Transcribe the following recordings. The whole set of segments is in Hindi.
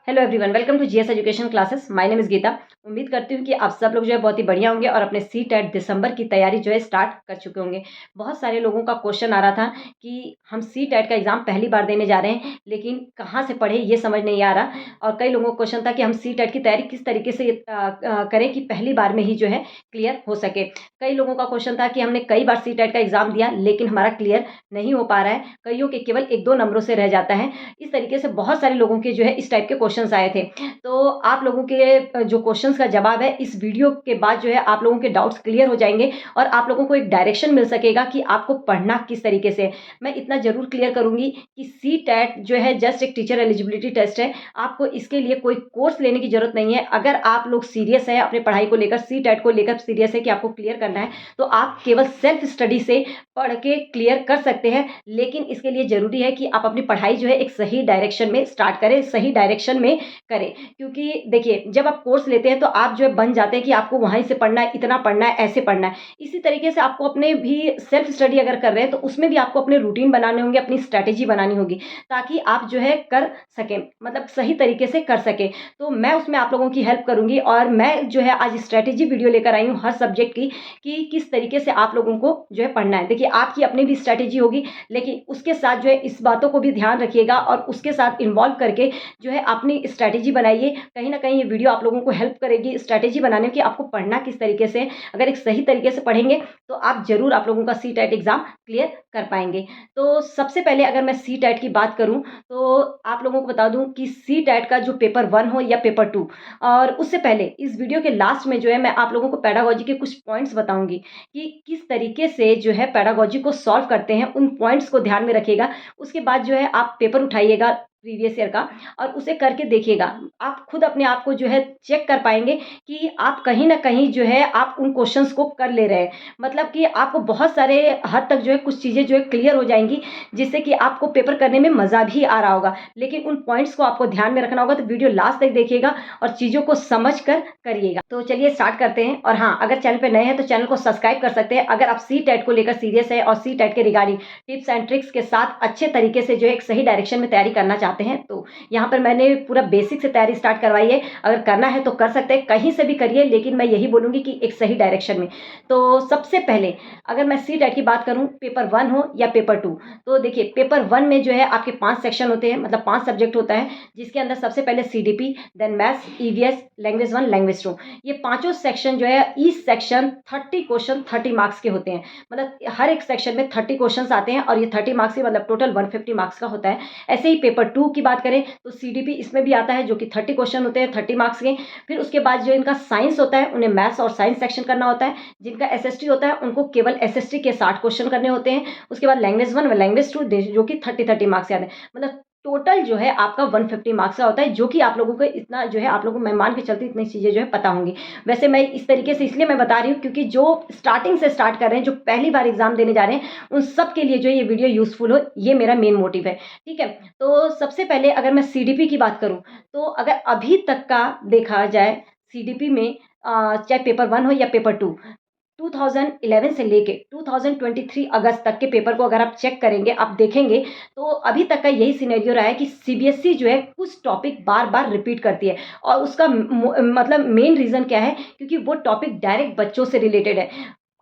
Hello everyone, welcome to GS education classes. My name is Geeta. उम्मीद करती हूँ कि आप सब लोग जो है बहुत ही बढ़िया होंगे और अपने सीटेट दिसंबर की तैयारी जो है स्टार्ट कर चुके होंगे। बहुत सारे लोगों का क्वेश्चन आ रहा था कि हम सीटेट का एग्ज़ाम पहली बार देने जा रहे हैं, लेकिन कहाँ से पढ़े ये समझ नहीं आ रहा। और कई लोगों का क्वेश्चन था कि हम सीटेट की तैयारी किस तरीके से करें कि पहली बार में ही जो है क्लियर हो सके। कई लोगों का क्वेश्चन था कि हमने कई बार सीटेट का एग्ज़ाम दिया लेकिन हमारा क्लियर नहीं हो पा रहा है, कईयों के केवल 1-2 नंबरों से रह जाता है। इस तरीके से बहुत सारे लोगों के जो है इस टाइप के क्वेश्चंस आए थे। तो आप लोगों के जो क्वेश्चंस का जवाब है इस वीडियो के बाद जो है आप लोगों के डाउट्स क्लियर हो जाएँगे और आप लोगों को एक डायरेक्शन मिल सकेगा कि आपको पढ़ना किस तरीके से है। मैं इतना ज़रूर क्लियर करूँगी कि सीटेट जो है जस्ट एक टीचर एलिजिबिलिटी टेस्ट है। आपको इसके लिए कोई कोर्स लेने की ज़रूरत नहीं है। अगर आप लोग सीरियस हैं अपनी पढ़ाई को लेकर, सीटेट को लेकर सीरियस है कि आपको क्लियर करना है, तो आप केवल सेल्फ स्टडी से पढ़ के क्लियर कर सकते हैं। लेकिन इसके लिए ज़रूरी है कि आप अपनी पढ़ाई जो है एक सही डायरेक्शन में स्टार्ट करें, सही डायरेक्शन में करें। क्योंकि देखिए, जब आप कोर्स लेते हैं तो आप जो है बन जाते हैं कि आपको वहीं से पढ़ना है, इतना पढ़ना है, ऐसे पढ़ना है। इसी तरीके से आपको अपने भी सेल्फ स्टडी अगर कर रहे हैं तो उसमें भी आपको अपने रूटीन बनाने होंगे, अपनी स्ट्रैटेजी बनानी होगी ताकि आप जो है कर सकें, मतलब सही तरीके से कर सकें। तो मैं उसमें आप लोगों की हेल्प करूँगी और मैं जो है आज स्ट्रैटेजी वीडियो लेकर आई हूँ हर सब्जेक्ट की कि किस तरीके से आप लोगों को जो है पढ़ना है। देखिए, आपकी अपनी भी स्ट्रैटेजी होगी, लेकिन उसके साथ जो है इस बातों को भी ध्यान रखिएगा और उसके साथ इन्वॉल्व करके जो है अपनी स्ट्रैटेजी बनाइए। कहीं न कहीं ये वीडियो आप लोगों को हेल्प करेगी स्ट्रैटेजी बनाने में कि आपको पढ़ना किस तरीके से है। अगर एक सही तरीके से पढ़ेंगे तो आप लोगों का सीटेट एग्ज़ाम क्लियर कर पाएँगे। तो सबसे पहले अगर मैं सीटेट की बात करूँ तो आप लोगों को बता दूँ कि सीटेट का जो पेपर 1 हो या पेपर 2, और उससे पहले इस वीडियो के लास्ट में जो है मैं आप लोगों को पेडागोजी के कुछ पॉइंट्स बताऊँगी कि किस तरीके से जो है पेडागोजी को सॉल्व करते हैं, उन पॉइंट्स को ध्यान में रखिएगा। उसके बाद जो है आप पेपर उठाइएगा प्रीवियस ईयर का और उसे करके देखिएगा। आप खुद अपने आप को जो है चेक कर पाएँगे कि आप कहीं न कहीं जो है आप उन क्वेश्चन्स को कर ले रहे हैं। मतलब कि आपको बहुत सारे हद तक जो है कुछ चीज़ें जो है क्लियर हो जाएँगी, जिससे कि आपको पेपर करने में मज़ा भी आ रहा होगा। लेकिन उन पॉइंट्स को आपको ध्यान में रखना होगा, तो वीडियो लास्ट तक देखिएगा और चीज़ों को समझ कर करिएगा। तो चलिए स्टार्ट करते हैं। और हाँ, अगर चैनल पे नए हैं तो चैनल को सब्सक्राइब कर सकते हैं। अगर आप सीटेट को लेकर सीरियस हैं और सीटेट के रिगार्डिंग टिप्स एंड ट्रिक्स के साथ अच्छे तरीके से जो है एक सही डायरेक्शन में तैयारी करना चाहते हैं, तो यहाँ पर मैंने पूरा बेसिक से तैयारी स्टार्ट करवाई है। अगर करना है तो कर सकते हैं, कहीं से भी करिए, लेकिन मैं यही बोलूँगी कि एक सही डायरेक्शन में। तो सबसे पहले अगर मैं सीटेट की बात करूँ, पेपर 1 हो या पेपर 2, तो देखिए पेपर 1 में जो है आपके 5 सेक्शन होते हैं, मतलब 5 सब्जेक्ट होता है, जिसके अंदर सबसे पहले CDP, then maths, EVS, language 1, language 2। ये पाँचों सेक्शन जो है ईच सेक्शन 30 क्वेश्चन 30 मार्क्स के होते हैं। मतलब हर एक सेक्शन में 30 क्वेश्चंस आते हैं और ये 30 मार्क्स के मतलब टोटल 150 मार्क्स का होता है। ऐसे ही पेपर 2 की बात करें तो सीडीपी इसमें भी आता है, जो कि 30 क्वेश्चन होते हैं 30 मार्क्स के। फिर उसके बाद जो इनका साइंस होता है, उन्हें मैथ्स और साइंस सेक्शन करना होता है। जिनका एसएसटी होता है उनको केवल एसएसटी के 60 क्वेश्चन करने होते हैं। उसके बाद लैंग्वेज 1 व लैंग्वेज 2 जो कि 30 मार्क्स के आते हैं। मतलब टोटल जो है आपका 150 मार्क्स का होता है, जो कि आप लोगों को इतना जो है आप लोगों को मैं मान के चलती हूँ इतनी चीज़ें जो है पता होंगी। वैसे मैं इस तरीके से इसलिए मैं बता रही हूँ क्योंकि जो स्टार्टिंग से स्टार्ट कर रहे हैं, जो पहली बार एग्जाम देने जा रहे हैं, उन सब के लिए जो ये वीडियो यूजफुल हो, ये मेरा मेन मोटिव है। ठीक है, तो सबसे पहले अगर मैं सीडीपी की बात करूँ तो अगर अभी तक का देखा जाए सीडीपी में चाहे पेपर 1 हो या पेपर 2, 2011 से लेके 2023 अगस्त तक के पेपर को अगर आप चेक करेंगे, आप देखेंगे, तो अभी तक का यही सिनेरियो रहा है कि सीबीएसई जो है कुछ टॉपिक बार-बार रिपीट करती है। और उसका मतलब मेन रीज़न क्या है, क्योंकि वो टॉपिक डायरेक्ट बच्चों से रिलेटेड है।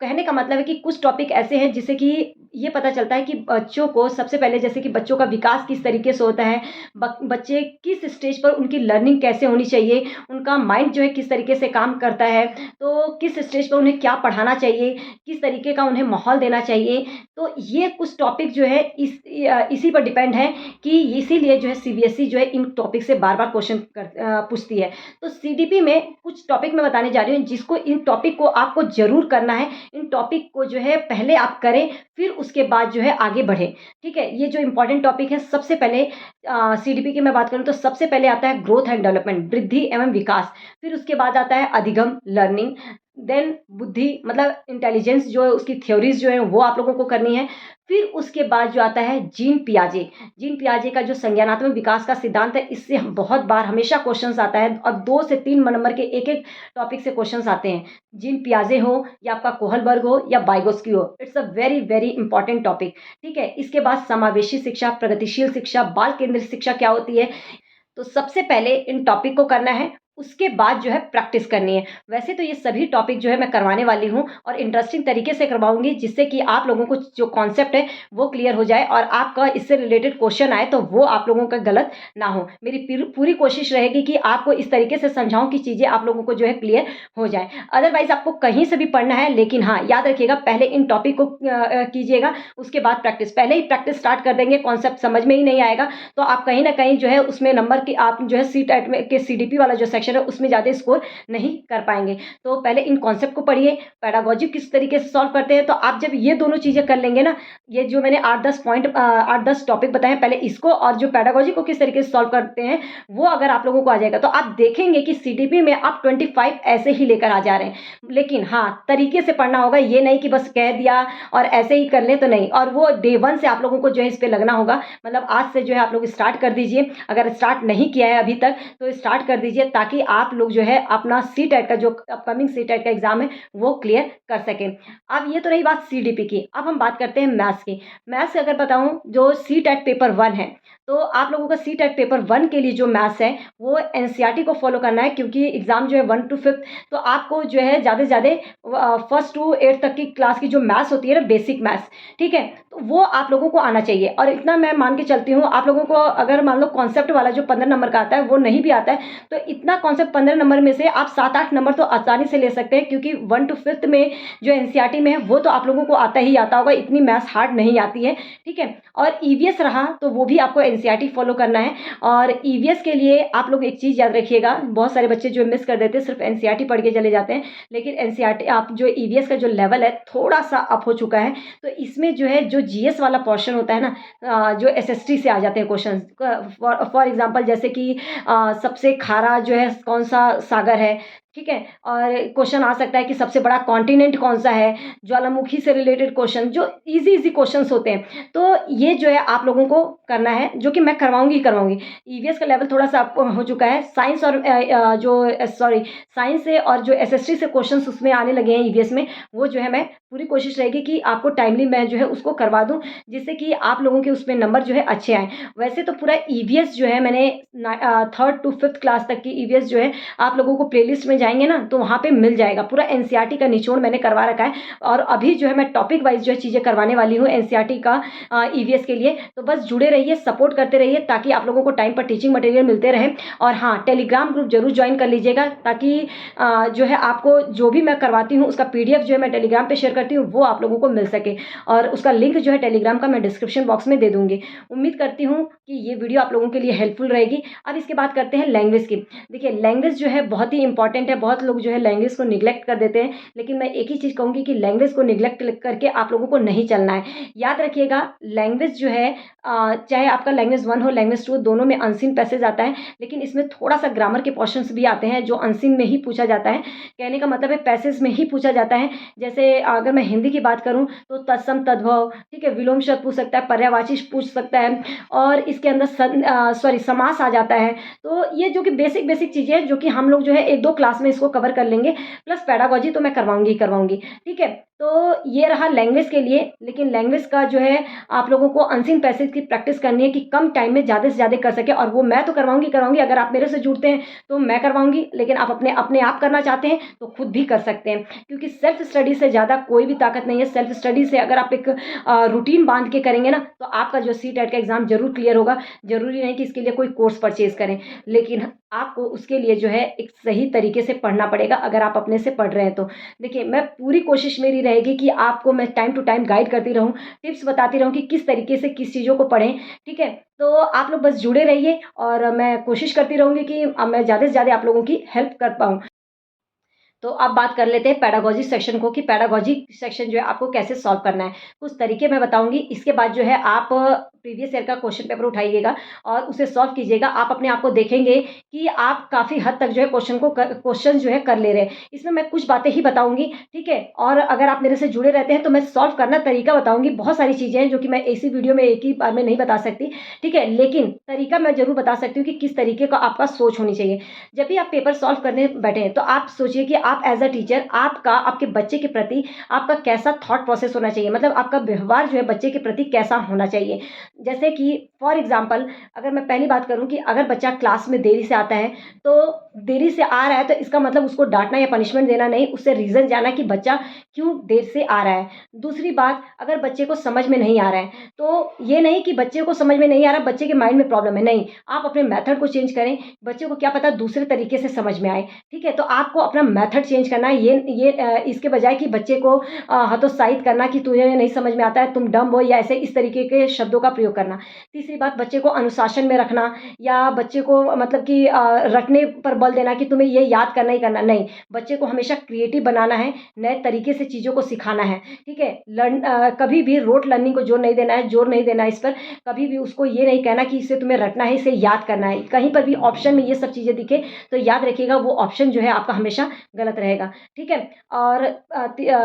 कहने का मतलब है कि कुछ टॉपिक ऐसे हैं जिससे कि ये पता चलता है कि बच्चों को सबसे पहले, जैसे कि बच्चों का विकास किस तरीके से होता है, बच्चे किस स्टेज पर उनकी लर्निंग कैसे होनी चाहिए, उनका माइंड जो है किस तरीके से काम करता है, तो किस स्टेज पर उन्हें क्या पढ़ाना चाहिए, किस तरीके का उन्हें माहौल देना चाहिए। तो ये कुछ टॉपिक जो है इसी पर डिपेंड है कि इसीलिए जो है सीबीएसई जो है इन टॉपिक से बार-बार क्वेश्चन पूछती है। तो सीडीपी में कुछ टॉपिक मैं बताने जा रही हूँ जिसको इन टॉपिक को आपको ज़रूर करना है। इन टॉपिक को जो है पहले आप करें, फिर उसके बाद जो है आगे बढ़ें। ठीक है? ये जो इम्पोर्टेंट टॉपिक है, सबसे पहले सीडीपी की मैं बात करूँ तो सबसे पहले आता है ग्रोथ एंड डेवलपमेंट, वृद्धि एवं विकास। फिर उसके बाद आता है अधिगम, लर्निंग, देन बुद्धि मतलब इंटेलिजेंस, जो है उसकी थ्योरीज़ जो है वो आप लोगों को करनी है। फिर उसके बाद जो आता है जीन पियाजे। जीन पियाजे का जो संज्ञानात्मक विकास का सिद्धांत है, इससे हम बहुत बार हमेशा क्वेश्चंस आता है और 2 से 3 नंबर के एक-एक टॉपिक से क्वेश्चंस आते हैं। जीन पियाजे हो या आपका कोहलबर्ग हो या वाइगोत्स्की हो, it's a very very important topic. ठीक है? इसके बाद समावेशी शिक्षा, प्रगतिशील शिक्षा, बाल केंद्रित शिक्षा क्या होती है, तो सबसे पहले इन टॉपिक को करना है, उसके बाद जो है प्रैक्टिस करनी है। वैसे तो ये सभी टॉपिक जो है मैं करवाने वाली हूँ और इंटरेस्टिंग तरीके से करवाऊँगी, जिससे कि आप लोगों को जो कॉन्सेप्ट है वो क्लियर हो जाए और आपका इससे रिलेटेड क्वेश्चन आए तो वो आप लोगों का गलत ना हो। मेरी पूरी कोशिश रहेगी कि आपको इस तरीके से समझाऊँ कि चीज़ें आप लोगों को जो है क्लियर हो जाए। अदरवाइज़ आपको कहीं से भी पढ़ना है, लेकिन हाँ, याद रखिएगा पहले इन टॉपिक को कीजिएगा, उसके बाद प्रैक्टिस। पहले ही प्रैक्टिस स्टार्ट कर देंगे, कॉन्सेप्ट समझ में ही नहीं आएगा, तो आप कहीं न कहीं जो है उसमें नंबर की आप जो है सीटेट में के सीडीपी वाला जो सेक्शन है उसमें ज़्यादा स्कोर नहीं कर पाएँगे। तो पहले इन कॉन्सेप्ट को पढ़िए, पेडागॉजी किस तरीके से सॉल्व करते हैं, तो आप जब ये दोनों चीज़ें कर लेंगे ना, ये जो मैंने 8-10 पॉइंट 8-10 टॉपिक बताए हैं, पहले इसको और जो पेडागॉजी को किस तरीके से सॉल्व करते हैं, वो अगर आप लोगों को आ जाएगा, तो आप देखेंगे कि सीडीपी में आप 25 ऐसे ही लेकर आ जा रहे हैं। लेकिन हाँ, तरीके से पढ़ना होगा, ये नहीं कि बस कह दिया और ऐसे ही कर लें तो नहीं। और वो डे 1 से आप लोगों को जो है इस पे लगना होगा, मतलब आज से जो है आप लोग स्टार्ट कर दीजिए। अगर स्टार्ट नहीं किया है अभी तक, तो स्टार्ट कर दीजिए, ताकि आप लोग जो है अपना सीटेट का जो अपकमिंग सीटेट का एग्ज़ाम है, वो क्लियर कर सकें। अब ये तो रही बात सीडीपी की, अब हम बात करते हैं मैथ्स की। मैथ्स अगर बताऊँ, जो सीटेट पेपर 1 है, तो आप लोगों का सीटेट पेपर 1 के लिए जो मैथ्स है, वो एनसीईआरटी को फ़ॉलो करना है, क्योंकि एग्ज़ाम जो है 1 टू 5th, तो आपको जो है ज़्यादा से ज़्यादा 1st टू 8th तक की क्लास की जो मैथ्स होती है ना, बेसिक मैथ्स, ठीक है? तो वो आप लोगों को आना चाहिए। और इतना मैं मान के चलती हूँ, आप लोगों को अगर मान लो कॉन्सेप्ट वाला जो 15 नंबर का आता है, वो नहीं भी आता है, तो इतना कॉन्सेप्ट 15 नंबर में से आप 7-8 नंबर तो आसानी से ले सकते हैं, क्योंकि 1 टू 5th में जो एनसीईआरटी में है, वो तो आप लोगों को आता ही आता होगा, इतनी मैथ्स हार्ड नहीं आती है, ठीक है? और ईवीएस रहा, तो वो भी आपको एनसीईआरटी फ़ॉलो करना है। और ईवीएस के लिए आप लोग एक चीज़ याद रखिएगा, बहुत सारे बच्चे जो मिस कर देते हैं, सिर्फ एनसीईआरटी पढ़ के चले जाते हैं, लेकिन एनसीईआरटी आप जो ईवीएस का जो लेवल है, थोड़ा-सा अप हो चुका है। तो इसमें जो है, जो जीएस वाला पोर्शन होता है ना, जो एसएसटी से आ जाते हैं क्वेश्चन, फॉर एग्जांपल, जैसे कि सबसे खारा जो है कौन-सा सागर है, ठीक है? और क्वेश्चन आ सकता है कि सबसे बड़ा कॉन्टिनेंट कौन-सा है, ज्वालामुखी से रिलेटेड क्वेश्चन, जो ईज़ी क्वेश्चंस होते हैं। तो ये जो है आप लोगों को करना है, जो कि मैं करवाऊँगी ही करवाऊँगी। ईवीएस का लेवल थोड़ा-सा अप हो चुका है। साइंस और साइंस से और जो एसएसटी से क्वेश्चंस उसमें आने लगे हैं ईवीएस में, वो जो है मैं पूरी कोशिश रहेगी कि आपको टाइमली मैं जो है उसको करवा दूँ, जिससे कि आप लोगों के उसमें नंबर जो है अच्छे आएँ। वैसे तो पूरा ईवीएस जो है मैंने 3rd टू 5th क्लास तक की ईवीएस जो है आप लोगों को प्लेलिस्ट में जाएँगे ना, तो वहाँ पे मिल जाएगा। पूरा एनसीईआरटी का निचोड़ मैंने करवा रखा है, और अभी जो है मैं टॉपिक वाइज़ जो है चीज़ें करवाने वाली हूँ एनसीईआरटी का ईवीएस के लिए। तो बस जुड़े रहिए, सपोर्ट करते रहिए, ताकि आप लोगों को टाइम पर टीचिंग मटेरियल मिलते रहें। और हाँ, टेलीग्राम ग्रुप ज़रूर जॉइन कर लीजिएगा, ताकि जो है आपको जो भी मैं करवाती हूँ उसका पीडीएफ जो है मैं टेलीग्राम पे शेयर करती हूँ, वो आप लोगों को मिल सके। और उसका लिंक जो है टेलीग्राम का मैं डिस्क्रिप्शन बॉक्स में दे दूँगी। उम्मीद करती हूँ कि ये वीडियो आप लोगों के लिए हेल्पफुल रहेगी। अब इसके बाद करते हैं लैंग्वेज की। देखिए, लैंग्वेज जो है बहुत ही इंपॉर्टेंट है, बहुत लोग जो है लैंग्वेज को निग्लेक्ट कर देते हैं, लेकिन मैं एक ही चीज़ कहूँगी कि लैंग्वेज को निग्लेक्ट करके आप लोगों को नहीं चलना है। याद रखिएगा, लैंग्वेज जो है चाहे आपका लैंग्वेज 1 हो, लैंग्वेज 2, दोनों में अनसीन पैसेज आता है, लेकिन इसमें थोड़ा-सा ग्रामर के पोर्शंस भी आते हैं, जो अनसीन में ही पूछा जाता है। कहने का मतलब है पैसेज में ही पूछा जाता है। जैसे अगर मैं हिंदी की बात करूँ, तो तत्सम, तद्भव, ठीक है, विलोम शब्द पूछ सकता है, पर्यायवाची पूछ सकता है, और इसके अंदर समास आ जाता है। तो ये जो कि बेसिक चीज़ें हैं, जो कि हम लोग जो है 1-2 क्लास में इसको कवर कर लेंगे, प्लस पेडागॉजी तो मैं करवाऊँगी ही करवाऊँगी, ठीक है? तो ये रहा लैंग्वेज के लिए। लेकिन लैंग्वेज का जो है आप लोगों को अनसीन पैसेज की प्रैक्टिस करनी है, कि कम टाइम में ज़्यादा से ज़्यादा कर सकें, और वो मैं तो करवाऊँगी करवाऊँगी। अगर आप मेरे से जुड़ते हैं तो मैं करवाऊँगी, लेकिन आप अपने आप करना चाहते हैं तो खुद भी कर सकते हैं, क्योंकि सेल्फ स्टडी से ज़्यादा कोई भी ताकत नहीं है। सेल्फ स्टडी से अगर आप एक रूटीन बांध के करेंगे ना, तो आपका जो सीटेट का एग्ज़ाम ज़रूर क्लियर होगा। ज़रूरी नहीं कि इसके लिए कोई कोर्स परचेज़ करें, लेकिन आपको उसके लिए जो है एक सही तरीके से पढ़ना पड़ेगा, अगर आप अपने से पढ़ रहे हैं तो। देखिए, मैं पूरी कोशिश मेरी रहेगी कि आपको मैं टाइम टू टाइम गाइड करती रहूँ, टिप्स बताती रहूँ कि किस तरीके से किस चीज़ों को पढ़ें, ठीक है? तो आप लोग बस जुड़े रहिए, और मैं कोशिश करती रहूँगी कि मैं ज़्यादा से ज़्यादा आप लोगों की हेल्प कर पाऊँ। तो अब बात कर लेते हैं पेडागॉजी सेक्शन को, कि पेडागॉजी सेक्शन जो है आपको कैसे सॉल्व करना है। कुछ तरीके मैं बताऊँगी, इसके बाद जो है आप प्रीवियस ईयर का क्वेश्चन पेपर उठाइएगा और उसे सॉल्व कीजिएगा। आप अपने आप को देखेंगे कि आप काफ़ी हद तक जो है क्वेश्चन जो है कर ले रहे हैं। इसमें मैं कुछ बातें ही बताऊँगी, ठीक है? और अगर आप मेरे से जुड़े रहते हैं तो मैं सॉल्व करना तरीका बताऊँगी। बहुत सारी चीज़ें हैं जो कि मैं इसी वीडियो में एक ही बार में नहीं बता सकती, ठीक है? लेकिन तरीका मैं ज़रूर बता सकती हूँ कि किस तरीके का आपका सोच होनी चाहिए। जब भी आप पेपर सॉल्व करने बैठें, तो आप सोचिए कि आप एज़ अ टीचर, आपके बच्चे के प्रति आपका कैसा थॉट प्रोसेस होना चाहिए, मतलब आपका व्यवहार जो है बच्चे के प्रति कैसा होना चाहिए। जैसे कि फॉर एग्ज़ाम्पल अगर मैं पहली बात करूँ कि अगर बच्चा क्लास में देरी से आता है, तो देरी से आ रहा है तो इसका मतलब उसको डाँटना या पनिशमेंट देना नहीं, उससे रीज़न जानना कि बच्चा क्यों देर से आ रहा है। दूसरी बात, अगर बच्चे को समझ में नहीं आ रहा है, तो ये नहीं कि बच्चे को समझ में नहीं आ रहा, बच्चे के माइंड में प्रॉब्लम है, नहीं। आप अपने मेथड को चेंज करें, बच्चे को क्या पता दूसरे तरीके से समझ में आए, ठीक है? तो आपको अपना मेथड चेंज करना है, इसके बजाय कि बच्चे को हतोत्साहित करना कि तुझे नहीं समझ में आता है, तुम डम्ब हो, या ऐसे इस तरीके के शब्दों का प्रयोग करना। तीसरी बात, बच्चे को अनुशासन में रखना या बच्चे को मतलब कि रटने पर बल देना कि तुम्हें ये याद करना ही करना, नहीं। बच्चे को हमेशा क्रिएटिव बनाना है, नए तरीके से चीज़ों को सिखाना है, ठीक है? कभी भी रोट लर्निंग को जोर नहीं देना है इस पर। कभी भी उसको ये नहीं कहना कि इसे तुम्हें रटना है, इसे याद करना है। कहीं पर भी ऑप्शन में ये सब चीज़ें दिखे तो याद रखिएगा वो ऑप्शन जो है आपका हमेशा गलत रहेगा, ठीक है? और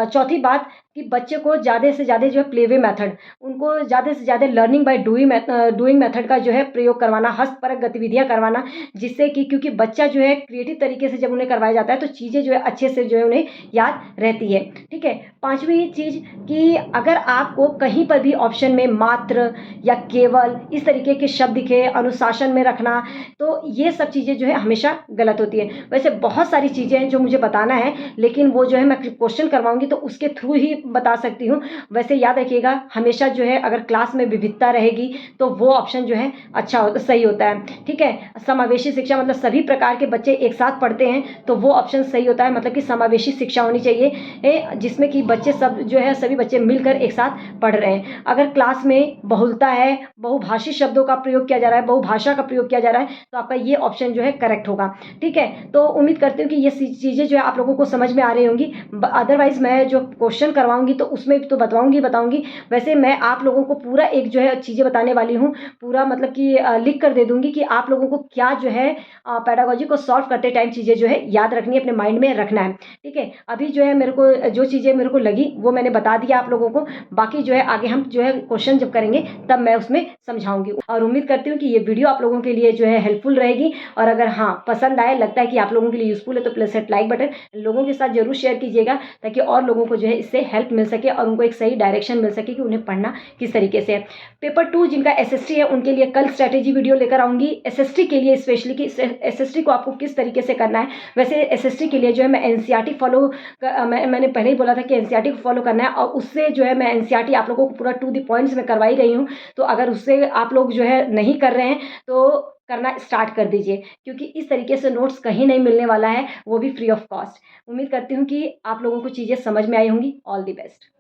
चौथी बात कि बच्चे को ज़्यादा से ज़्यादा जो है प्ले वे मेथड, उनको ज़्यादा से ज़्यादा लर्निंग बाय डूइंग मेथड का जो है प्रयोग करवाना, हस्तपरक गतिविधियाँ करवाना, जिससे कि क्योंकि बच्चा जो है क्रिएटिव तरीके से जब उन्हें करवाया जाता है तो चीज़ें जो है अच्छे से जो है उन्हें याद रहती है, ठीक है? पाँचवीं चीज़ कि अगर आपको कहीं पर भी ऑप्शन में मात्र या केवल इस तरीके के शब्द दिखे, अनुशासन में रखना, तो ये सब चीज़ें जो है हमेशा गलत होती हैं। वैसे बहुत सारी चीज़ें हैं जो मुझे बताना है, लेकिन वो जो है मैं क्वेश्चन करवाऊँगी तो उसके थ्रू ही बता सकती हूँ। वैसे याद रखिएगा हमेशा जो है अगर क्लास में विविधता रहेगी तो वो ऑप्शन जो है सही होता है, ठीक है? समावेशी शिक्षा मतलब सभी प्रकार के बच्चे एक साथ पढ़ते हैं तो वो ऑप्शन सही होता है, मतलब कि समावेशी शिक्षा होनी चाहिए जिसमें कि बच्चे सब जो है सभी बच्चे मिलकर एक साथ पढ़ रहे हैं। अगर क्लास में बहुलता है, बहुभाषी शब्दों का प्रयोग किया जा रहा है, बहुभाषा का प्रयोग किया जा रहा है, तो आपका ये ऑप्शन जो है करेक्ट होगा, ठीक है? तो उम्मीद करती हूँ कि ये चीज़ें जो है आप लोगों को समझ में आ रही होंगी। अदरवाइज़ मैं जो क्वेश्चन करवाऊँगी तो उसमें तो बताऊँगी। वैसे मैं आप लोगों को पूरा एक जो है चीज़ें बताने वाली हूँ, पूरा मतलब कि लिख कर दे दूँगी कि आप लोगों को क्या जो है पेडागोजी को सॉल्व करते टाइम चीज़ें जो है याद रखनी है, अपने माइंड में रखना है, ठीक है? अभी जो है मेरे को जो चीज़ें मेरे को लगी वो मैंने बता दिया आप लोगों को। बाकी जो है आगे हम जो है क्वेश्चन जब करेंगे तब मैं उसमें समझाऊँगी, और उम्मीद करती हूँ कि ये वीडियो आप लोगों के लिए जो है हेल्पफुल रहेगी। और अगर हाँ, पसंद आए, लगता है कि आप लोगों के लिए यूज़फुल है, तो प्लीज़ हिट लाइक बटन, लोगों के साथ ज़रूर शेयर कीजिएगा ताकि और लोगों को जो है इससे हेल्प मिल सके और उनको एक सही डायरेक्शन मिल सके कि उन्हें पढ़ना किस तरीके से है। पेपर 2 जिनका एसएसटी है उनके लिए कल स्ट्रैटेजी वीडियो लेकर आऊँगी, एसएसटी के लिए स्पेशली कि एसएसटी को आपको किस तरीके से करना है। वैसे एसएसटी के लिए जो है मैं एनसीईआरटी मैंने पहले ही बोला था कि एनसीईआरटी को फॉलो करना है, और उससे जो है मैं एनसीईआरटी आप लोगों को पूरा टू द पॉइंट्स में करवा ही रही हूँ। तो अगर उससे आप लोग जो है नहीं कर रहे हैं तो करना स्टार्ट कर दीजिए, क्योंकि इस तरीके से नोट्स कहीं नहीं मिलने वाला है, वो भी फ्री ऑफ कॉस्ट। उम्मीद करती हूँ कि आप लोगों को चीज़ें समझ में आई होंगी। All the best.